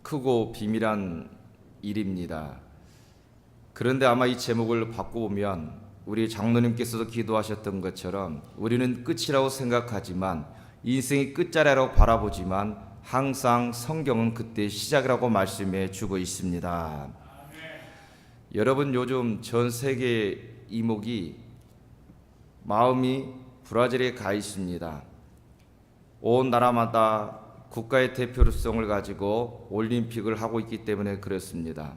크고 비밀한 일입니다. 그런데 아마 이 제목을 바꿔보면 우리 장로님께서도 기도하셨던 것처럼 우리는 끝이라고 생각하지만 인생이 끝자리라고 바라보지만 항상 성경은 그때 시작이라고 말씀해 주고 있습니다. 여러분, 요즘 전 세계 이목이 마음이 브라질에 가 있습니다. 온 나라마다 국가의 대표성을 가지고 올림픽을 하고 있기 때문에 그렇습니다.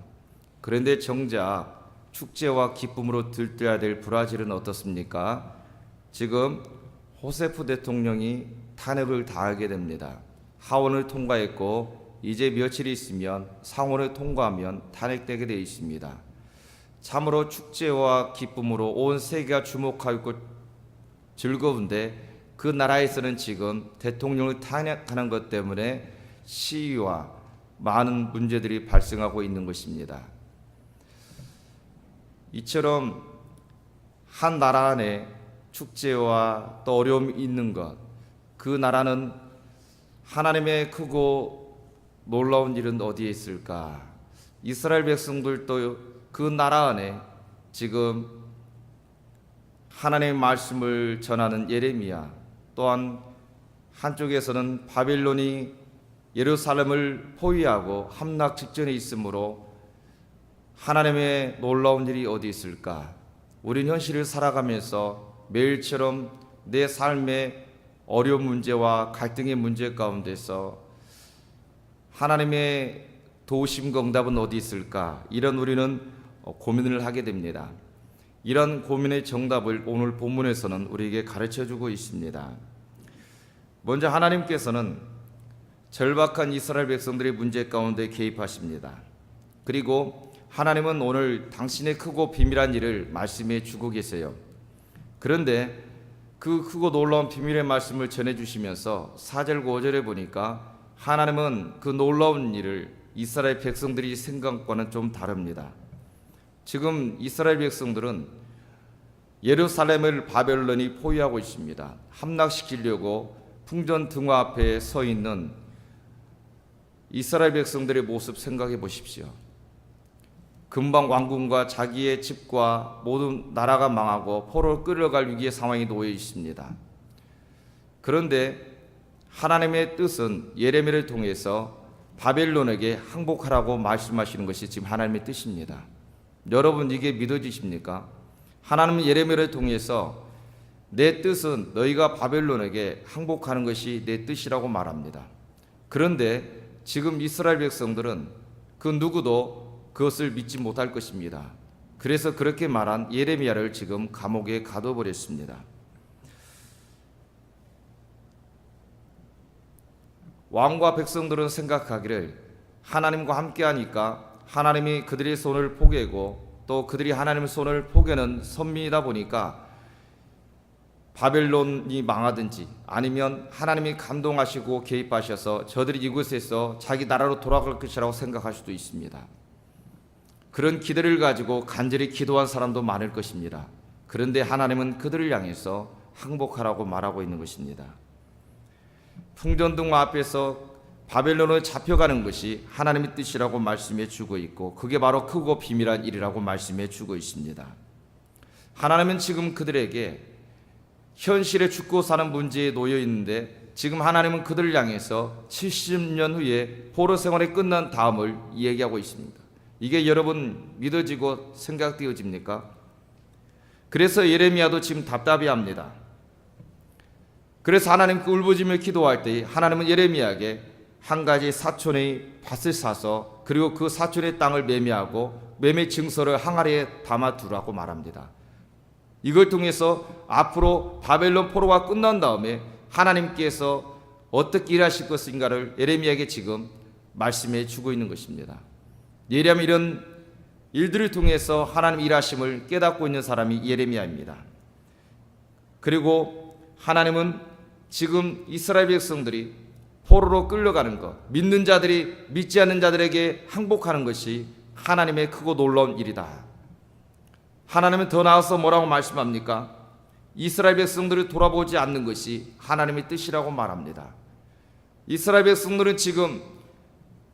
그런데 정작 축제와 기쁨으로 들떠야 될 브라질은 어떻습니까? 지금 호세프 대통령이 탄핵을 당하게 됩니다. 하원을 통과했고 이제 며칠이 있으면 상원을 통과하면 탄핵되게 되어 있습니다. 참으로 축제와 기쁨으로 온 세계가 주목하고 즐거운데 그 나라에서는 지금 대통령을 탄핵하는 것 때문에 시위와 많은 문제들이 발생하고 있는 것입니다. 이처럼 한 나라 안에 축제와 또 어려움이 있는 것, 그 나라는 하나님의 크고 놀라운 일은 어디에 있을까? 이스라엘 백성들도 그 나라 안에 지금 하나님의 말씀을 전하는 예레미야, 또한 한쪽에서는 바벨론이 예루살렘을 포위하고 함락 직전에 있으므로 하나님의 놀라운 일이 어디 있을까? 우린 현실을 살아가면서 매일처럼 내 삶의 어려운 문제와 갈등의 문제 가운데서 하나님의 도우심과 응답은 어디 있을까? 이런 우리는 고민을 하게 됩니다. 이런 고민의 정답을 오늘 본문에서는 우리에게 가르쳐주고 있습니다. 먼저 하나님께서는 절박한 이스라엘 백성들의 문제 가운데 개입하십니다. 그리고 하나님은 오늘 당신의 크고 비밀한 일을 말씀해 주고 계세요. 그런데 그 크고 놀라운 비밀의 말씀을 전해주시면서 4절 5절에 보니까 하나님은 그 놀라운 일을 이스라엘 백성들이 생각과는 좀 다릅니다. 지금 이스라엘 백성들은 예루살렘을 바벨론이 포위하고 있습니다. 함락시키려고 풍전 등화 앞에 서 있는 이스라엘 백성들의 모습 생각해 보십시오. 금방 왕궁과 자기의 집과 모든 나라가 망하고 포로를 끌어갈 위기의 상황이 놓여 있습니다. 그런데 하나님의 뜻은 예레미야를 통해서 바벨론에게 항복하라고 말씀하시는 것이 지금 하나님의 뜻입니다. 여러분, 이게 믿어지십니까? 하나님은 예레미야를 통해서 내 뜻은 너희가 바벨론에게 항복하는 것이 내 뜻이라고 말합니다. 그런데 지금 이스라엘 백성들은 그 누구도 그것을 믿지 못할 것입니다. 그래서 그렇게 말한 예레미야를 지금 감옥에 가둬버렸습니다. 왕과 백성들은 생각하기를 하나님과 함께하니까 하나님이 그들의 손을 포개고 또 그들이 하나님의 손을 포개는 선민이다 보니까 바벨론이 망하든지 아니면 하나님이 감동하시고 개입하셔서 저들이 이곳에서 자기 나라로 돌아갈 것이라고 생각할 수도 있습니다. 그런 기대를 가지고 간절히 기도한 사람도 많을 것입니다. 그런데 하나님은 그들을 향해서 항복하라고 말하고 있는 것입니다. 풍전등화 앞에서 바벨론을 잡혀가는 것이 하나님의 뜻이라고 말씀해 주고 있고 그게 바로 크고 비밀한 일이라고 말씀해 주고 있습니다. 하나님은 지금 그들에게 현실에 죽고 사는 문제에 놓여 있는데 지금 하나님은 그들을 향해서 70년 후에 포로 생활이 끝난 다음을 이야기하고 있습니다. 이게 여러분 믿어지고 생각되어집니까? 그래서 예레미야도 지금 답답해합니다. 그래서 하나님께 울부짖으며 기도할 때 하나님은 예레미야에게 한 가지 사촌의 밭을 사서 그리고 그 사촌의 땅을 매매하고 매매 증서를 항아리에 담아 두라고 말합니다. 이걸 통해서 앞으로 바벨론 포로가 끝난 다음에 하나님께서 어떻게 일하실 것인가를 예레미야에게 지금 말씀해 주고 있는 것입니다. 예레미야 이런 일들을 통해서 하나님 일하심을 깨닫고 있는 사람이 예레미야입니다. 그리고 하나님은 지금 이스라엘 백성들이 포로로 끌려가는 것, 믿는 자들이 믿지 않는 자들에게 항복하는 것이 하나님의 크고 놀라운 일이다. 하나님은 더 나아서 뭐라고 말씀합니까? 이스라엘 백성들을 돌아보지 않는 것이 하나님의 뜻이라고 말합니다. 이스라엘 백성들은 지금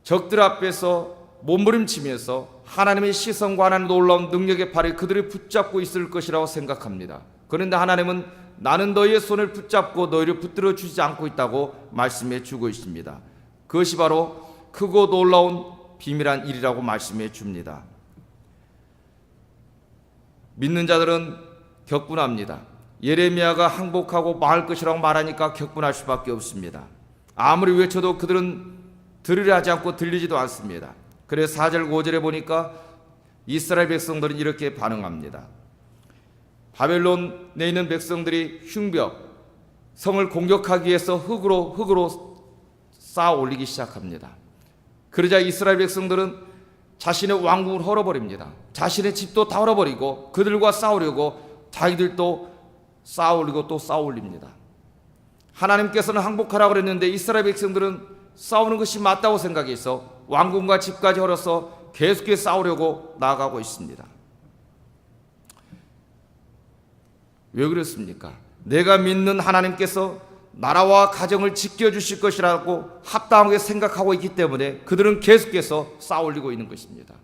적들 앞에서 몸부림치면서 하나님의 시선과 하나님의 놀라운 능력의 팔에 그들을 붙잡고 있을 것이라고 생각합니다. 그런데 하나님은 나는 너희의 손을 붙잡고 너희를 붙들어 주지 않고 있다고 말씀해 주고 있습니다. 그것이 바로 크고 놀라운 비밀한 일이라고 말씀해 줍니다. 믿는 자들은 격분합니다. 예레미야가 항복하고 망할 것이라고 말하니까 격분할 수밖에 없습니다. 아무리 외쳐도 그들은 들으려 하지 않고 들리지도 않습니다. 그래서 4절 5절에 보니까 이스라엘 백성들은 이렇게 반응합니다. 바벨론에 있는 백성들이 흉벽 성을 공격하기 위해서 흙으로 쌓아 올리기 시작합니다. 그러자 이스라엘 백성들은 자신의 왕국을 헐어버립니다. 자신의 집도 다 헐어버리고 그들과 싸우려고 자기들도 쌓아 올리고 또 쌓아 올립니다. 하나님께서는 항복하라고 그랬는데 이스라엘 백성들은 싸우는 것이 맞다고 생각해서 왕궁과 집까지 헐어서 계속해서 싸우려고 나아가고 있습니다. 왜 그렇습니까? 내가 믿는 하나님께서 나라와 가정을 지켜주실 것이라고 합당하게 생각하고 있기 때문에 그들은 계속해서 쌓아올리고 있는 것입니다.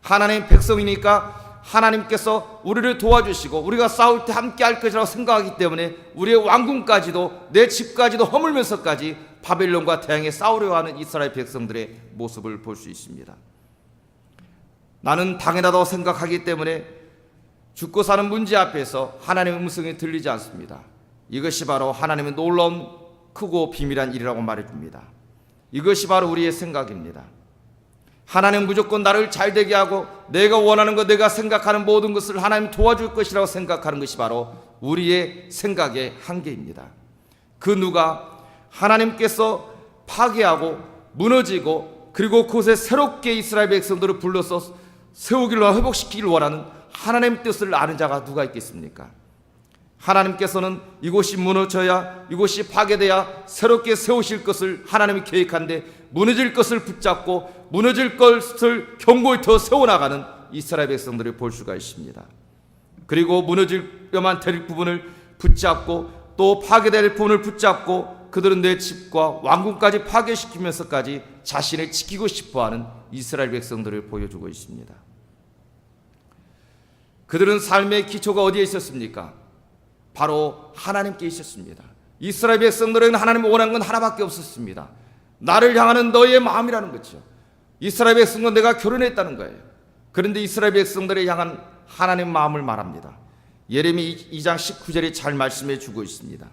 하나님의 백성이니까 하나님께서 우리를 도와주시고 우리가 싸울 때 함께 할 것이라고 생각하기 때문에 우리의 왕궁까지도 내 집까지도 허물면서까지 바벨론과 대항해 싸우려 하는 이스라엘 백성들의 모습을 볼 수 있습니다. 나는 당연하다고 생각하기 때문에 죽고 사는 문제 앞에서 하나님의 음성이 들리지 않습니다. 이것이 바로 하나님의 놀라운 크고 비밀한 일이라고 말해줍니다. 이것이 바로 우리의 생각입니다. 하나님은 무조건 나를 잘되게 하고 내가 원하는 것, 내가 생각하는 모든 것을 하나님 도와줄 것이라고 생각하는 것이 바로 우리의 생각의 한계입니다. 그 누가 하나님께서 파괴하고 무너지고 그리고 그곳에 새롭게 이스라엘 백성들을 불러서 세우기를 회복시키기를 원하는 하나님의 뜻을 아는 자가 누가 있겠습니까? 하나님께서는 이곳이 무너져야, 이곳이 파괴돼야 새롭게 세우실 것을 하나님이 계획한데 무너질 것을 붙잡고 무너질 것을 견고히 더 세워나가는 이스라엘 백성들을 볼 수가 있습니다. 그리고 무너질려만 될 부분을 붙잡고 또 파괴될 부분을 붙잡고 그들은 내 집과 왕궁까지 파괴시키면서까지 자신을 지키고 싶어하는 이스라엘 백성들을 보여주고 있습니다. 그들은 삶의 기초가 어디에 있었습니까? 바로 하나님께 있었습니다. 이스라엘 백성들에게는 하나님이 원하는 건 하나밖에 없었습니다. 나를 향하는 너의 마음이라는 거죠. 이스라엘 백성과 내가 결혼했다는 거예요. 그런데 이스라엘 백성들을 향한 하나님의 마음을 말합니다. 예레미 2장 19절에 잘 말씀해 주고 있습니다.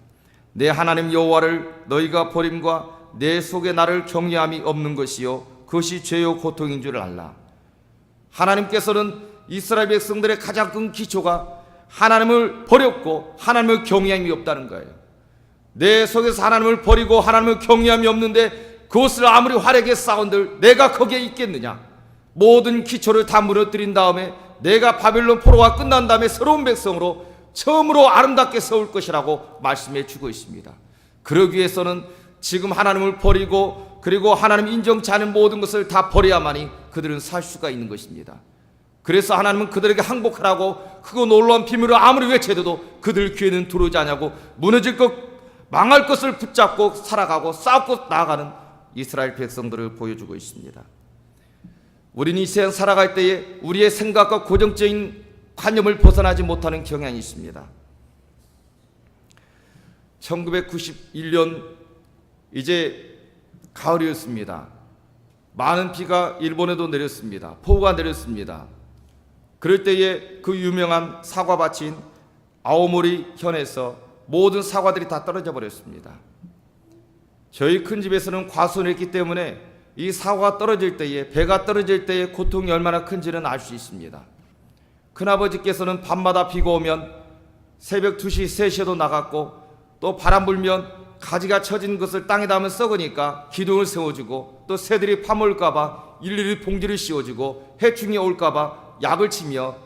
내 하나님 여호와를 너희가 버림과 내 속에 나를 경외함이 없는 것이요 그것이 죄요 고통인 줄 알라. 하나님께서는 이스라엘 백성들의 가장 큰 기초가 하나님을 버렸고 하나님을 경외함이 없다는 거예요. 내 속에서 하나님을 버리고 하나님을 경외함이 없는데 그것을 아무리 화려하게 쌓은들 내가 거기에 있겠느냐. 모든 기초를 다 무너뜨린 다음에 내가 바벨론 포로가 끝난 다음에 새로운 백성으로 처음으로 아름답게 세울 것이라고 말씀해 주고 있습니다. 그러기 위해서는 지금 하나님을 버리고 그리고 하나님 인정치 않은 모든 것을 다 버려야만이 그들은 살 수가 있는 것입니다. 그래서 하나님은 그들에게 항복하라고 크고 놀라운 비밀을 아무리 외쳐도 그들 귀에는 들어오지 않냐고 무너질 것 망할 것을 붙잡고 살아가고 싸우고 나아가는 이스라엘 백성들을 보여주고 있습니다. 우리는 이 세상 살아갈 때에 우리의 생각과 고정적인 관념을 벗어나지 못하는 경향이 있습니다. 1991년 이제 가을이었습니다. 많은 비가 일본에도 내렸습니다. 폭우가 내렸습니다. 그럴 때에 그 유명한 사과밭인 아오모리 현에서 모든 사과들이 다 떨어져 버렸습니다. 저희 큰 집에서는 과수원했기 때문에 이 사과가 떨어질 때에 배가 떨어질 때의 고통이 얼마나 큰지는 알 수 있습니다. 큰아버지께서는 밤마다 비가 오면 새벽 2시, 3시에도 나갔고 또 바람 불면 가지가 처진 것을 땅에 닿으면 썩으니까 기둥을 세워주고 또 새들이 파먹을까봐 일일이 봉지를 씌워주고 해충이 올까봐 약을 치며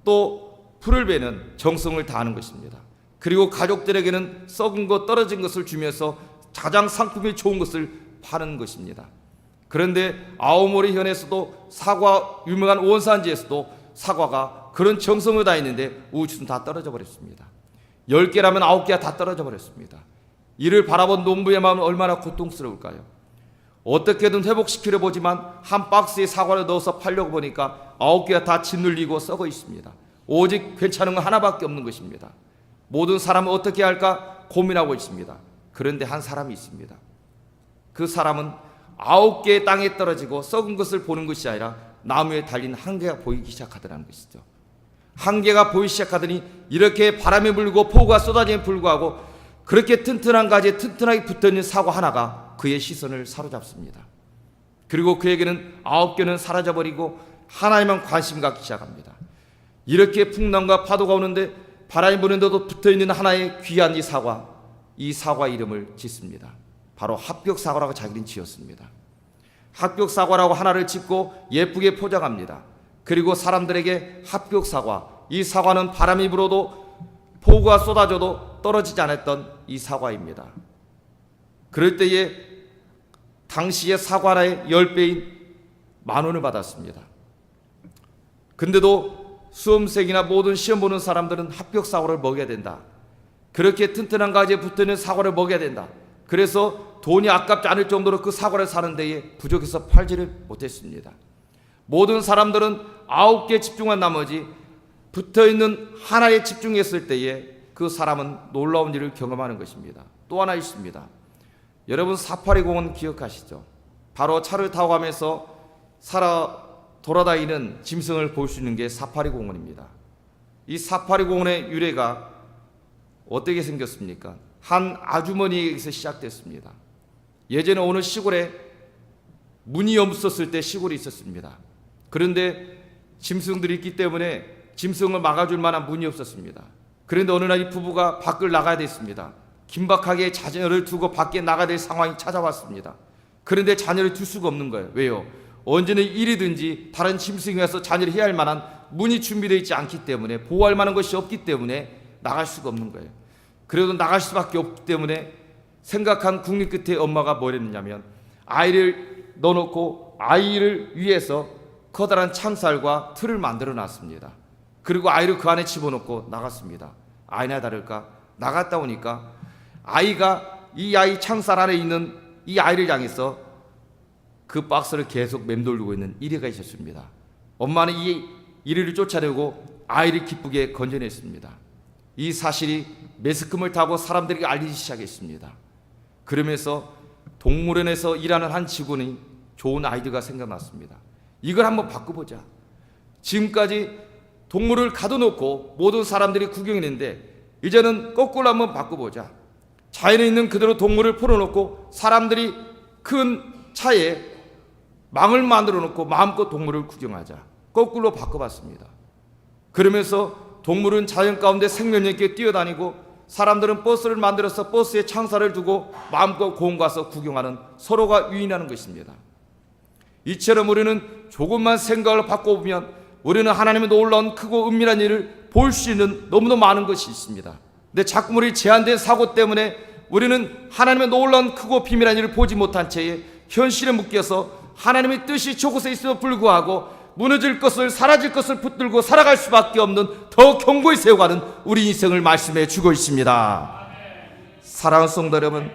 또 풀을 베는 정성을 다하는 것입니다. 그리고 가족들에게는 썩은 것 떨어진 것을 주면서 가장 상품이 좋은 것을 파는 것입니다. 그런데 아오모리 현에서도 사과 유명한 원산지에서도 사과가 그런 정성을 다했는데 우주는 다 떨어져 버렸습니다. 10개라면 9개가 다 떨어져 버렸습니다. 이를 바라본 농부의 마음은 얼마나 고통스러울까요? 어떻게든 회복시키려 보지만 한 박스에 사과를 넣어서 팔려고 보니까 9개가 다 짓눌리고 썩어 있습니다. 오직 괜찮은 건 하나밖에 없는 것입니다. 모든 사람은 어떻게 할까 고민하고 있습니다. 그런데 한 사람이 있습니다. 그 사람은 9개의 땅에 떨어지고 썩은 것을 보는 것이 아니라 나무에 달린 한 개가 보이기 시작하더라는 것이죠. 한 개가 보이기 시작하더니 이렇게 바람이 불고 폭우가 쏟아짐에 불구하고 그렇게 튼튼한 가지에 튼튼하게 붙어있는 사과 하나가 그의 시선을 사로잡습니다. 그리고 그에게는 9개는 사라져버리고 하나에만 관심 갖기 시작합니다. 이렇게 풍랑과 파도가 오는데 바람이 부는데도 붙어있는 하나의 귀한 이 사과 이름을 짓습니다. 바로 합격사과라고 자기는 지었습니다. 합격사과라고 하나를 짓고 예쁘게 포장합니다. 그리고 사람들에게 합격사과, 이 사과는 바람이 불어도 폭우가 쏟아져도 떨어지지 않았던 이 사과입니다. 그럴 때에 당시의 사과 하나의 10배인 10,000원을 받았습니다. 근데도 수험생이나 모든 시험 보는 사람들은 합격사과를 먹여야 된다. 그렇게 튼튼한 가지에 붙어있는 사과를 먹여야 된다. 그래서 돈이 아깝지 않을 정도로 그 사과를 사는 데에 부족해서 팔지를 못했습니다. 모든 사람들은 9개 집중한 나머지 붙어있는 하나에 집중했을 때에 그 사람은 놀라운 일을 경험하는 것입니다. 또 하나 있습니다. 여러분 사파리 공원 기억하시죠? 바로 차를 타고 가면서 돌아다니는 짐승을 볼 수 있는 게 사파리 공원입니다. 이 사파리 공원의 유래가 어떻게 생겼습니까? 한 아주머니에게서 시작됐습니다. 예전에 어느 시골에 문이 없었을 때 시골이 있었습니다. 그런데 짐승들이 있기 때문에 짐승을 막아줄 만한 문이 없었습니다. 그런데 어느 날 이 부부가 밖을 나가야 됐습니다. 긴박하게 자녀를 두고 밖에 나가야 될 상황이 찾아왔습니다. 그런데 자녀를 둘 수가 없는 거예요. 왜요? 언제는 일이든지 다른 짐승이 와서 자녀를 해야 할 만한 문이 준비되어 있지 않기 때문에, 보호할 만한 것이 없기 때문에 나갈 수가 없는 거예요. 그래도 나갈 수밖에 없기 때문에 생각한 국립 끝에 엄마가 뭘 했느냐면 아이를 넣어놓고 아이를 위해서 커다란 창살과 틀을 만들어 놨습니다. 그리고 아이를 그 안에 집어넣고 나갔습니다. 아니나 다를까 나갔다 오니까 아이가 이 아이 창살 안에 있는 이 아이를 향해서 그 박스를 계속 맴돌고 있는 이리가 있었습니다. 엄마는 이 이리를 쫓아내고 아이를 기쁘게 건져냈습니다. 이 사실이 매스컴을 타고 사람들에게 알리기 시작했습니다. 그러면서 동물원에서 일하는 한 직원이 좋은 아이디어가 생각났습니다. 이걸 한번 바꿔보자. 지금까지 동물을 가둬놓고 모든 사람들이 구경했는데 이제는 거꾸로 한번 바꿔보자. 자연에 있는 그대로 동물을 풀어놓고 사람들이 큰 차에 망을 만들어 놓고 마음껏 동물을 구경하자. 거꾸로 바꿔봤습니다. 그러면서 동물은 자연 가운데 생명력 있게 뛰어다니고 사람들은 버스를 만들어서 버스에 창살을 두고 마음껏 공원 가서 구경하는, 서로가 유인하는 것입니다. 이처럼 우리는 조금만 생각을 바꿔보면 우리는 하나님의 놀라운 크고 은밀한 일을 볼 수 있는 너무나 많은 것이 있습니다. 근데 자꾸 우리 제한된 사고 때문에 우리는 하나님의 놀라운 크고 비밀한 일을 보지 못한 채에 현실에 묶여서 하나님의 뜻이 저곳에 있음에도 불구하고 무너질 것을, 사라질 것을 붙들고 살아갈 수밖에 없는 더 견고히 세워가는 우리 인생을 말씀해 주고 있습니다. 사랑하는 성도 여러분,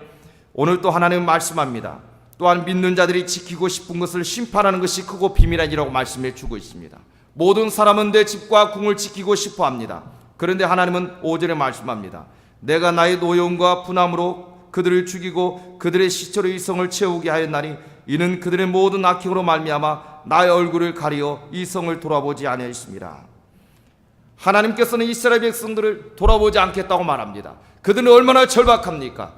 오늘 또 하나님은 말씀합니다. 또한 믿는 자들이 지키고 싶은 것을 심판하는 것이 크고 비밀한 일이라고 말씀해 주고 있습니다. 모든 사람은 내 집과 궁을 지키고 싶어 합니다. 그런데 하나님은 5절에 말씀합니다. 내가 나의 노여움과 분함으로 그들을 죽이고 그들의 시체로 이 성을 채우게 하였나니 이는 그들의 모든 악행으로 말미암아 나의 얼굴을 가리어 이 성을 돌아보지 아니하였습니다. 하나님께서는 이스라엘 백성들을 돌아보지 않겠다고 말합니다. 그들은 얼마나 절박합니까?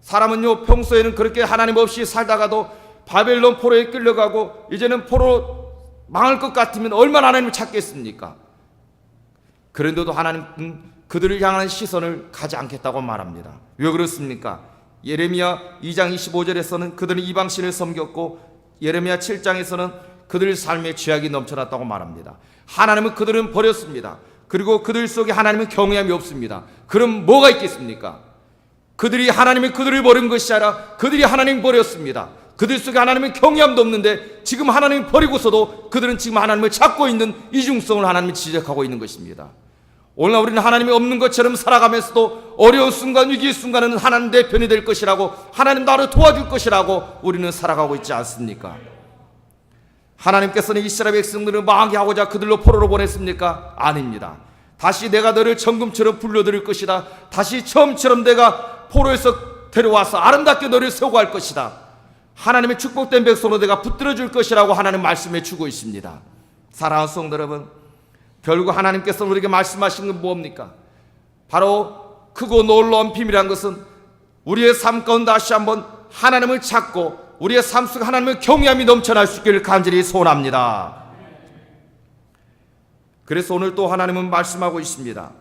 사람은요, 평소에는 그렇게 하나님 없이 살다가도 바벨론 포로에 끌려가고 이제는 포로 망할 것 같으면 얼마나 하나님을 찾겠습니까? 그런데도 하나님은 그들을 향한 시선을 가지 않겠다고 말합니다. 왜 그렇습니까? 예레미야 2장 25절에서는 그들은 이방신을 섬겼고 예레미야 7장에서는 그들 삶에 죄악이 넘쳐났다고 말합니다. 하나님은 그들은 버렸습니다. 그리고 그들 속에 하나님은 경외함이 없습니다. 그럼 뭐가 있겠습니까? 그들이 하나님이 그들을 버린 것이 아니라 그들이 하나님 버렸습니다. 그들 속에 하나님은 경외함도 없는데 지금 하나님이 버리고서도 그들은 지금 하나님을 찾고 있는 이중성을 하나님이 지적하고 있는 것입니다. 오늘날 우리는 하나님이 없는 것처럼 살아가면서도 어려운 순간, 위기의 순간에는 하나님 내 편이 될 것이라고, 하나님 나를 도와줄 것이라고 우리는 살아가고 있지 않습니까? 하나님께서는 이스라엘 백성들을 망하게 하고자 그들로 포로로 보냈습니까? 아닙니다. 다시 내가 너를 정금처럼 불러들일 것이다. 다시 처음처럼 내가 포로에서 데려와서 아름답게 너를 세우고 할 것이다. 하나님의 축복된 백성으로 내가 붙들어 줄 것이라고 하나님 말씀해 주고 있습니다. 사랑하는 성도 여러분, 결국 하나님께서 우리에게 말씀하신 건 뭡니까? 바로 크고 놀라운 비밀이란 것은 우리의 삶 가운데 다시 한번 하나님을 찾고 우리의 삶 속에 하나님의 경외함이 넘쳐날 수 있기를 간절히 소원합니다. 그래서 오늘 또 하나님은 말씀하고 있습니다.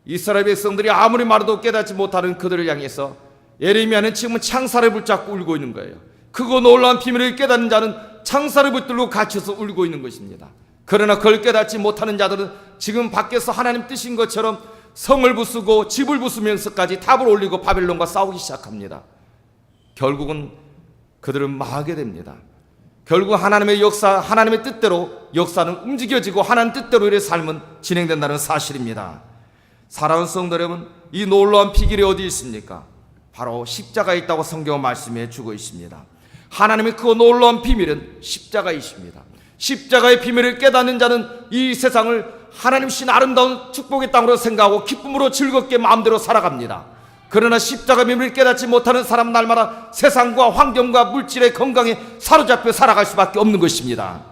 이스라엘 백성들이 아무리 말해도 깨닫지 못하는 그들을 향해서 예레미야는 지금은 창사를 붙잡고 울고 있는 거예요. 크고 놀라운 비밀을 깨닫는 자는 창사를 붙들고 갇혀서 울고 있는 것입니다. 그러나 그걸 깨닫지 못하는 자들은 지금 밖에서 하나님 뜻인 것처럼 성을 부수고 집을 부수면서까지 탑을 올리고 바벨론과 싸우기 시작합니다. 결국은 그들은 망하게 됩니다. 결국 하나님의 역사, 하나님의 뜻대로 역사는 움직여지고 하나님 뜻대로의 삶은 진행된다는 사실입니다. 사랑하는 성도 여러분, 이 놀라운 비결이 어디 있습니까? 바로 십자가에 있다고 성경은 말씀해 주고 있습니다. 하나님의 그 놀라운 비밀은 십자가이십니다. 십자가의 비밀을 깨닫는 자는 이 세상을 하나님 신 아름다운 축복의 땅으로 생각하고 기쁨으로 즐겁게 마음대로 살아갑니다. 그러나 십자가 비밀을 깨닫지 못하는 사람 날마다 세상과 환경과 물질의 건강에 사로잡혀 살아갈 수밖에 없는 것입니다.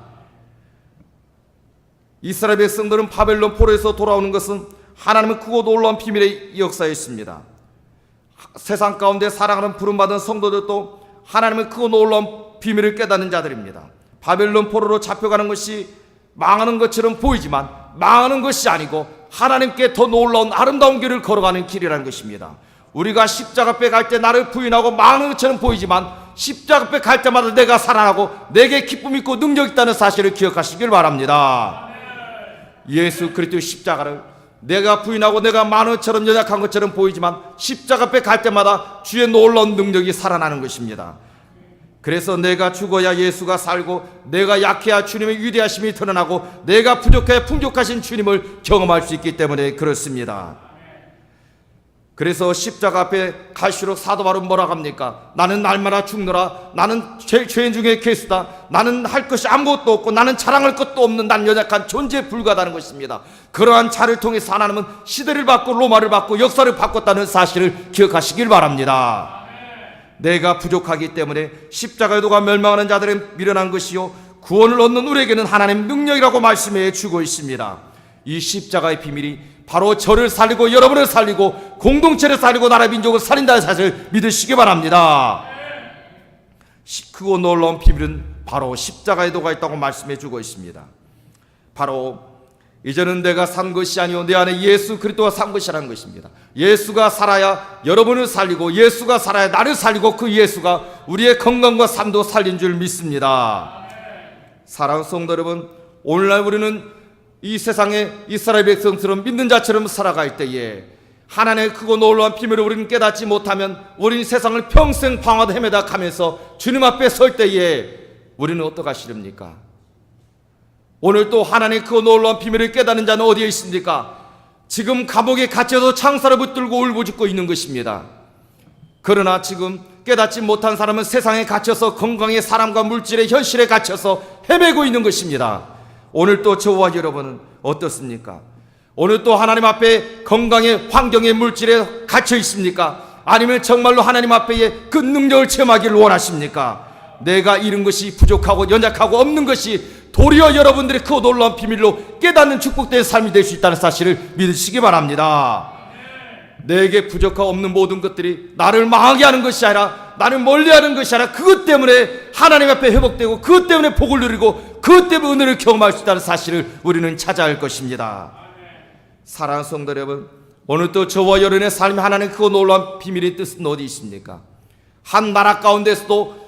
이스라엘 백성들은 바벨론 포로에서 돌아오는 것은 하나님의 크고 놀라운 비밀의 역사였습니다. 세상 가운데 사랑하는 부름받은 성도들도 하나님의 크고 놀라운 비밀을 깨닫는 자들입니다. 바벨론 포로로 잡혀가는 것이 망하는 것처럼 보이지만 망하는 것이 아니고 하나님께 더 놀라운 아름다운 길을 걸어가는 길이라는 것입니다. 우리가 십자가 앞에 갈 때 나를 부인하고 망하는 것처럼 보이지만 십자가 앞에 갈 때마다 내가 살아나고 내게 기쁨이 있고 능력이 있다는 사실을 기억하시길 바랍니다. 예수 그리스도의 십자가를 내가 부인하고 내가 망하는 것처럼 연약한 것처럼 보이지만 십자가 앞에 갈 때마다 주의 놀라운 능력이 살아나는 것입니다. 그래서 내가 죽어야 예수가 살고 내가 약해야 주님의 위대하심이 드러나고 내가 부족해야 풍족하신 주님을 경험할 수 있기 때문에 그렇습니다. 그래서 십자가 앞에 갈수록 사도 바울은 뭐라고 합니까? 나는 날마다 죽노라. 나는 죄인 중에 괴수다. 나는 할 것이 아무것도 없고 나는 자랑할 것도 없는 난 연약한 존재에 불과하다는 것입니다. 그러한 자를 통해서 하나님은 시대를 바꾸고 로마를 바꾸고 역사를 바꿨다는 사실을 기억하시길 바랍니다. 내가 부족하기 때문에 십자가의 도가 멸망하는 자들은 미련한 것이요 구원을 얻는 우리에게는 하나님 능력이라고 말씀해 주고 있습니다. 이 십자가의 비밀이 바로 저를 살리고 여러분을 살리고 공동체를 살리고 나라 민족을 살린다는 사실을 믿으시기 바랍니다. 크고 놀라운 비밀은 바로 십자가의 도가 있다고 말씀해 주고 있습니다. 바로 이제는 내가 산 것이 아니요 내 안에 예수 그리스도가 산 것이라는 것입니다. 예수가 살아야 여러분을 살리고 예수가 살아야 나를 살리고 그 예수가 우리의 건강과 삶도 살린 줄 믿습니다. 사랑하는 성도 여러분, 오늘날 우리는 이 세상에 이스라엘 백성처럼 믿는 자처럼 살아갈 때에 하나님의 크고 놀라운 비밀을 우리는 깨닫지 못하면 우리는 세상을 평생 방황하다 헤매다 가면서 주님 앞에 설 때에 우리는 어떡하시렵니까? 오늘 또 하나님의 크고 놀라운 비밀을 깨닫는 자는 어디에 있습니까? 지금 감옥에 갇혀서 창사를 붙들고 울부짖고 있는 것입니다. 그러나 지금 깨닫지 못한 사람은 세상에 갇혀서 건강의 사람과 물질의 현실에 갇혀서 헤매고 있는 것입니다. 오늘 또 저와 여러분은 어떻습니까? 오늘 또 하나님 앞에 건강의 환경의 물질에 갇혀 있습니까? 아니면 정말로 하나님 앞에 그 능력을 체험하기를 원하십니까? 내가 잃은 것이 부족하고 연약하고 없는 것이 도리어 여러분들의 그 놀라운 비밀로 깨닫는 축복된 삶이 될 수 있다는 사실을 믿으시기 바랍니다. 내게 부족하고 없는 모든 것들이 나를 망하게 하는 것이 아니라 나를 멀리하는 것이 아니라 그것 때문에 하나님 앞에 회복되고 그것 때문에 복을 누리고 그것 때문에 은혜를 경험할 수 있다는 사실을 우리는 찾아야 할 것입니다. 사랑하는 성도 여러분, 오늘 또 저와 여러분의 삶이 하나님 그 놀라운 비밀의 뜻은 어디 있습니까? 한 나라 가운데서도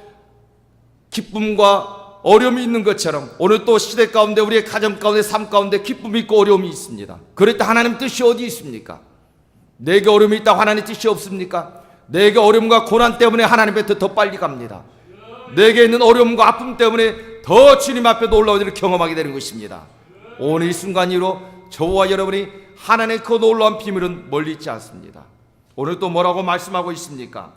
기쁨과 어려움이 있는 것처럼 오늘 또 시대 가운데 우리의 가정 가운데 삶 가운데 기쁨이 있고 어려움이 있습니다. 그럴 때 하나님 뜻이 어디 있습니까? 내게 어려움이 있다고 하나님 뜻이 없습니까? 내게 어려움과 고난 때문에 하나님 앞에 더 빨리 갑니다. 내게 있는 어려움과 아픔 때문에 더 주님 앞에 놀라운 일을 경험하게 되는 것입니다. 오늘 이 순간 이후로 저와 여러분이 하나님의 그 놀라운 비밀은 멀리 있지 않습니다. 오늘 또 뭐라고 말씀하고 있습니까?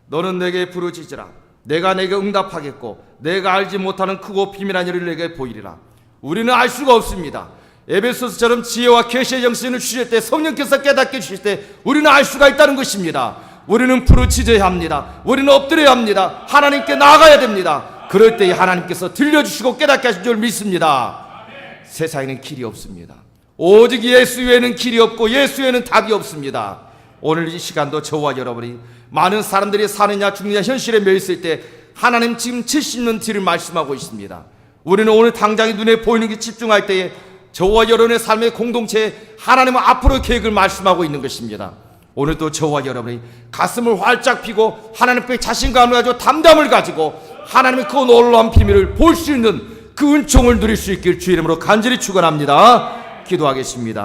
너는 내게 부르짖으라. 내가 내게 응답하겠고 내가 알지 못하는 크고 비밀한 일을 내게 보이리라. 우리는 알 수가 없습니다. 에베소서처럼 지혜와 계시의 정신을 주실 때, 성령께서 깨닫게 주실 때 우리는 알 수가 있다는 것입니다. 우리는 부르짖어야 합니다. 우리는 엎드려야 합니다. 하나님께 나아가야 됩니다. 그럴 때 하나님께서 들려주시고 깨닫게 하실 줄 믿습니다. 세상에는 길이 없습니다. 오직 예수 외에는 길이 없고 예수 외에는 답이 없습니다. 오늘 이 시간도 저와 여러분이 많은 사람들이 사느냐 죽느냐 현실에 매였을 때 하나님 지금 70년 뒤를 말씀하고 있습니다. 우리는 오늘 당장의 눈에 보이는 게 집중할 때에 저와 여러분의 삶의 공동체에 하나님은 앞으로의 계획을 말씀하고 있는 것입니다. 오늘도 저와 여러분이 가슴을 활짝 피고 하나님께 자신감을 가지고 담담을 가지고 하나님의 그 놀라운 비밀을 볼 수 있는 그 은총을 누릴 수 있길 주의 이름으로 간절히 축원합니다. 기도하겠습니다.